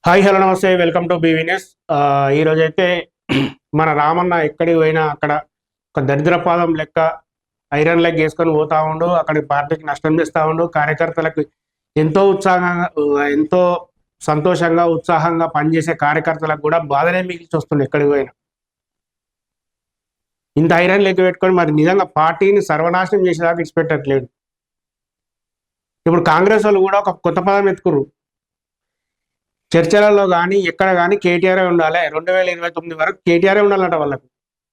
Hi hello నమస్తే welcome to బీవీనెస్. ఈరోజైతే మన రామన్న ఎక్కడికి పోయినా అక్కడ ఒక దరిద్రపాదం లెక్క ఐరన్ లెగ్ వేసుకొని పోతా ఉండు, అక్కడి పార్టీకి నష్టం చేస్తూ ఉండు, కార్యకర్తలకు ఎంతో ఉత్సాహంగా ఎంతో సంతోషంగా ఉత్సాహంగా పనిచేసే కార్యకర్తలకు కూడా బాధనే మిగిల్చి వస్తుంది ఎక్కడికి పోయినా. ఇంత ఐరన్ లెగ్ పెట్టుకొని మరి నిజంగా పార్టీని సర్వనాశనం చేసేదాకా ఇచ్చిపెట్టట్లేదు. ఇప్పుడు కాంగ్రెస్ వాళ్ళు కూడా ఒక కొత్త పదం ఎత్తుకురు, చర్చలలో కానీ ఎక్కడ కానీ కేటీఆర్ ఉండాలి, 2029 వరకు కేటీఆర్ ఉండాలంట వాళ్ళకు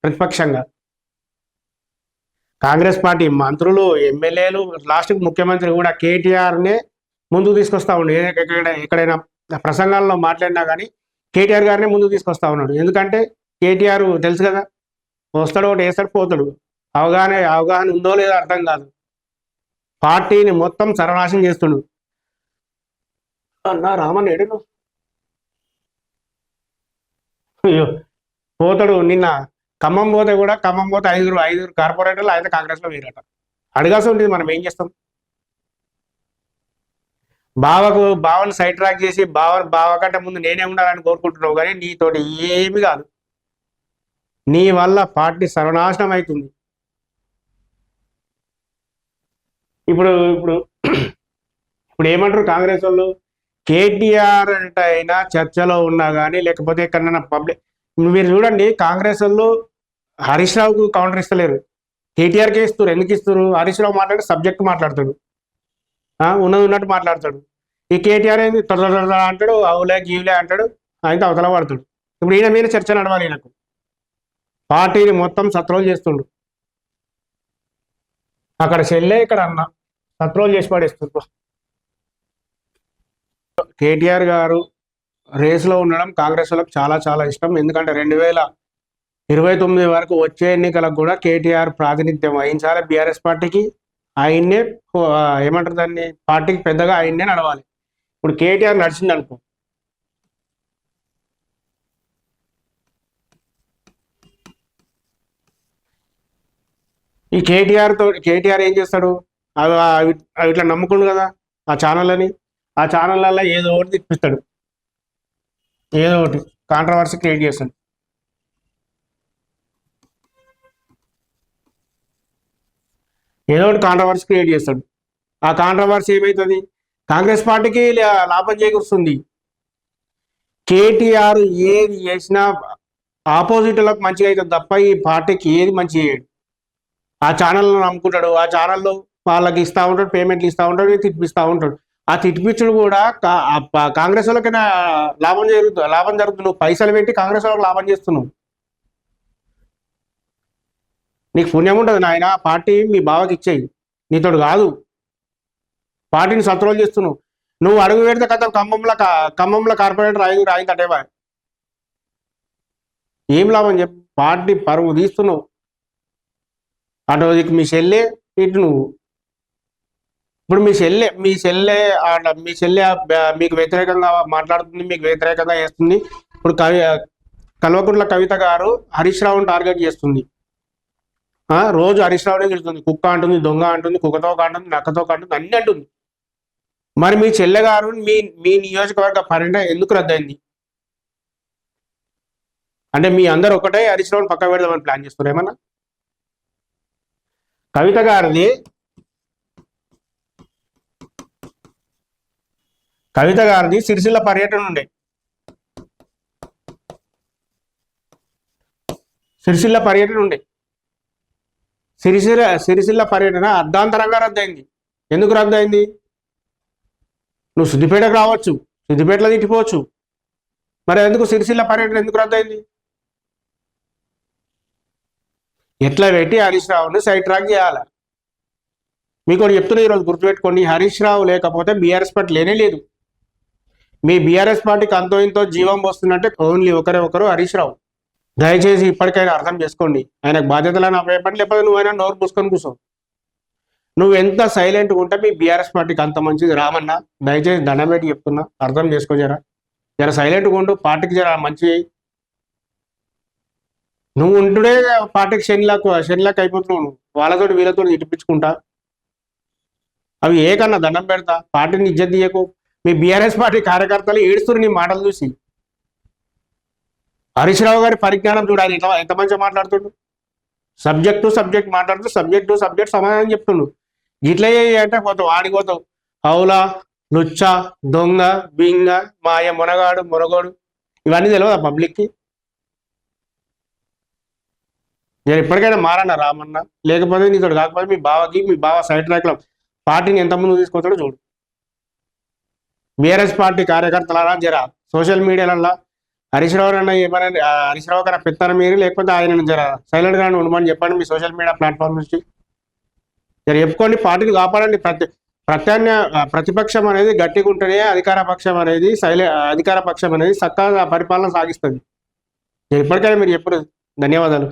ప్రతిపక్షంగా. కాంగ్రెస్ పార్టీ మంత్రులు ఎమ్మెల్యేలు లాస్ట్కి ముఖ్యమంత్రి కూడా కేటీఆర్నే ముందుకు తీసుకొస్తా ఉండు. ఎక్కడైనా ప్రసంగాల్లో మాట్లాడినా కానీ కేటీఆర్ గారినే ముందుకు తీసుకొస్తా ఉన్నాడు. ఎందుకంటే కేటీఆర్ తెలుసు కదా, వస్తాడు ఒకటి వేస్తాడు పోతాడు, అవగాహన ఉందో లేదో అర్థం కాదు, పార్టీని మొత్తం సర్వనాశనం చేస్తుడు. అన్నా రామన్ ఏడు అయ్యో పోతాడు. నిన్న ఖమ్మం పోతే కూడా ఖమ్మం పోతే ఐదుగురు కార్పొరేటర్లు అయితే కాంగ్రెస్లో వేరట. అడగాల్సి ఉంటుంది, మనం ఏం చేస్తాం. బావని సైడ్ ట్రాక్ చేసి బావ కంటే ముందు నేనే ఉండాలని కోరుకుంటున్నావు, కానీ నీతోటి ఏమి కాదు. నీ వల్ల పార్టీ సర్వనాశనం అవుతుంది. ఇప్పుడు ఇప్పుడు ఇప్పుడు ఏమంటారు కాంగ్రెస్ వాళ్ళు, కేటీఆర్ అంటే అయినా చర్చలో ఉన్నా కానీ లేకపోతే ఎక్కడైనా పబ్లిక్ మీరు చూడండి, కాంగ్రెస్ వాళ్ళు హరీష్ రావుకు కౌంటర్ ఇస్తలేరు, కేటీఆర్కే ఇస్తారు. ఎందుకు ఇస్తారు? హరీష్ రావు మాట్లాడి సబ్జెక్ట్ మాట్లాడతాడు, ఉన్నది ఉన్నట్టు మాట్లాడతాడు. ఈ కేటీఆర్ ఏంది అంటాడు, అవులే గీవులే అంటాడు, అయితే అవతల పడతాడు. ఇప్పుడు ఈయన మీద చర్చ నడవాలి. ఈయనకు పార్టీని మొత్తం సత్రోలు చేస్తుండు. అక్కడ చెల్లె ఇక్కడ అన్న సత్రోలు చేసి పడేస్తుండ్రు. కేటీఆర్ గారు రేసులో ఉండడం కాంగ్రెస్ వాళ్ళకి చాలా చాలా ఇష్టం. ఎందుకంటే 2029 వరకు వచ్చే ఎన్నికలకు కూడా కేటీఆర్ ప్రాతినిధ్యం వహించాలి బీఆర్ఎస్ పార్టీకి. ఆయన్నే ఏమంటారు దాన్ని, పార్టీకి పెద్దగా ఆయన్నే నడవాలి. ఇప్పుడు కేటీఆర్ నడిచింది అనుకో, ఈ కేటీఆర్ ఏం చేస్తాడు, అవి ఇట్లా నమ్ముకుండు కదా ఆ ఛానళ్ళని, ఆ ఛానళ్ళల్లో ఏదో ఒకటి తిప్పిస్తాడు, ఏదో ఒకటి కాంట్రవర్సీ క్రియేట్ చేస్తాడు. ఆ కాంట్రవర్సీ ఏమవుతుంది, కాంగ్రెస్ పార్టీకి లాభం చేకూరుస్తుంది. కేటీఆర్ ఏది చేసినా ఆపోజిట్లకు మంచిగా అవుతుంది తప్ప ఈ పార్టీకి ఏది మంచి చేయడు. ఆ ఛానల్లో నమ్ముకుంటాడు, ఆ ఛానల్లో వాళ్ళకి ఇస్తూ ఉంటాడు, పేమెంట్లు ఇస్తూ ఉంటాడు, తిప్పిస్తూ ఉంటాడు. ఆ తిట్టిపిచ్చుడు కూడా కాంగ్రెస్ వాళ్ళకైనా లాభం జరుగుతుంది. నువ్వు పైసలు పెట్టి కాంగ్రెస్ వాళ్ళకి లాభం చేస్తున్నావు, నీకు పుణ్యం ఉంటుంది నాయన. పార్టీ మీ బావకి ఇచ్చేయి, నీతోడు కాదు. పార్టీని సత్రోలు చేస్తున్నావు. నువ్వు అడుగు పెడితే కథ ఖమ్మంలో కార్పొరేటర్ రాయిందటేవా, ఏం లాభం చెప్పు? పార్టీ పరువు తీస్తున్నావు. అటు మీ చెల్లె, ఇటు నువ్వు. ఇప్పుడు మీ చెల్లె మీకు వ్యతిరేకంగా మాట్లాడుతుంది, మీకు వ్యతిరేకంగా చేస్తుంది. ఇప్పుడు కల్వకుంట్ల కవిత గారు హరీష్ రావుని టార్గెట్ చేస్తుంది. రోజు హరీష్ రావునే తిడుతుంది, కుక్క అంటుంది, దొంగ అంటుంది, కుక్కతో అంటుంది, నక్కతో అంటుంది, అన్ని అంటుంది. మరి మీ చెల్లె గారు మీ నియోజకవర్గ పర్యటన ఎందుకు రద్దయింది? అంటే మీ అందరు ఒకటే హరీష్ రావుని పక్క పెడదామని ప్లాన్ చేస్తారు ఏమన్నా? కవిత గారిది సిరిసిల్ల పర్యటన ఉండే, సిరిసిల్ల పర్యటన అర్ధాంతరంగా రద్దయింది. ఎందుకు రద్దయింది? నువ్వు సిద్దిపేటకు రావచ్చు, సిద్దిపేటలో తిట్టిపోవచ్చు, మరి ఎందుకు సిరిసిల్ల పర్యటన ఎందుకు రద్దయింది? ఎట్లా పెట్టి హరీష్ రావుని సైడ్ ట్రాక్ చేయాలి. మీకు ఒకటి చెప్తున్నా, ఈరోజు గుర్తుపెట్టుకోండి, హరీష్ రావు లేకపోతే బీఆర్ఎస్ పార్టీ లేనే లేదు. మీ బీఆర్ఎస్ పార్టీకి అంతో ఇంతో జీవం వస్తుందంటే ఓన్లీ ఒకరు హరీష్ రావు. దయచేసి ఇప్పటికైనా అర్థం చేసుకోండి. ఆయనకు బాధ్యతలను అప్పచెప్పండి, లేకపోతే నువ్వైనా నోరు పూసుకొని కూర్చో. నువ్వు ఎంత సైలెంట్గా ఉంటే మీ బీఆర్ఎస్ పార్టీకి అంత మంచిది. రామన్నా దయచేసి దండం పెట్టి చెప్తున్నా, అర్థం చేసుకో. జర సైలెంట్గా ఉంటూ పార్టీకి జర మంచి. నువ్వు ఉంటుడే పార్టీకి శనిలాక్ అయిపోతున్నావు. నువ్వు వాళ్ళతోటి వీళ్ళతో ఇటిపించుకుంటా, అవి ఏకన్నా దండం పెడతా. పార్టీని ఇజ్జత్ తీయకు. మీ బీఆర్ఎస్ పార్టీ కార్యకర్తలు ఏడుస్తున్నారు నీ మాటలు చూసి. హరీష్ రావు గారి పరిజ్ఞానం చూడాలి, ఎంత మంచిగా మాట్లాడుతుండు. సబ్జెక్ట్ మాట్లాడుతూ సబ్జెక్ట్ సమాధానం చెప్తుండు. ఇట్లా అంటే పోతావు ఆడిపోతావు. హౌలా, లుచ్చ, దొంగ, బింగ, మాయ, మునగాడు, మునగోడు ఇవన్నీ తెలియదా పబ్లిక్కి? నేను ఇప్పటికైనా మారన్నా రామన్న, లేకపోతే నీతో కాకపోతే మీ బావ సైడ్ ట్రాక్లో పార్టీని ఎంత ముందు తీసుకొస్తాడో చూడు. బీఆర్ఎస్ పార్టీ కార్యకర్తలారా జర సోషల్ మీడియాలలో హరీష్ రావు అన్న ఏమైనా హరీష్ రావు గారు పెత్తనం మీరు, లేకపోతే ఆయన జర సైలెంట్ గా ఉండమని చెప్పండి మీ సోషల్ మీడియా ప్లాట్ఫామ్ నుంచి. జర చెప్పుకోండి, పార్టీని కాపాడండి. ప్రతిపక్షం అనేది గట్టిగా ఉంటేనే అధికార పక్షం అనేది చక్కగా పరిపాలన సాగిస్తుంది. ఇప్పటికైనా మీరు చెప్పరు. ధన్యవాదాలు.